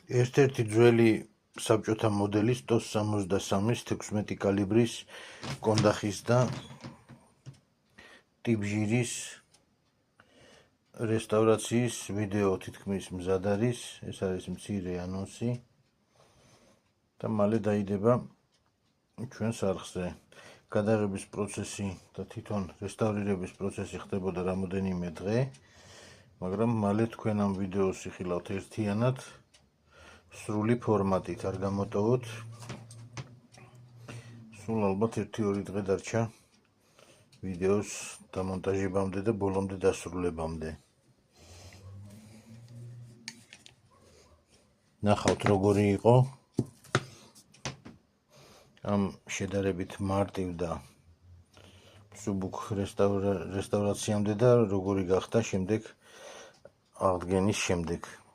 ერთ-ერთი ძველი საბჭოთა მოდელის TOS 63-ის 16 კალიბრის კონდახის და ტიპჟირის რესტავრაციის ვიდეო თითქმის მზად არის. ეს არის მცირე ანონსი და მალე დაიდება ჩვენს არხზე. გადაღების პროცესი და თვითონ რესტავრირების პროცესი ხდებოდა რამოდენიმე დღე, მაგრამ მალე თქვენ ამ ვიდეოს იხილავთ ერთიანად, სრული ფორმატით, არ გამოტოვოთ. სულ ალბათ 1-2 დღე დარჩა ვიდეოს დამონტაჟებამდე და ბოლომდე დასრულებამდე. ნახავთ როგორი იყო ამ შედარებით მარტივ და მსუბუქ რესტავრაციამდე და როგორი გახდა შემდეგ აღდგენის შემდეგ.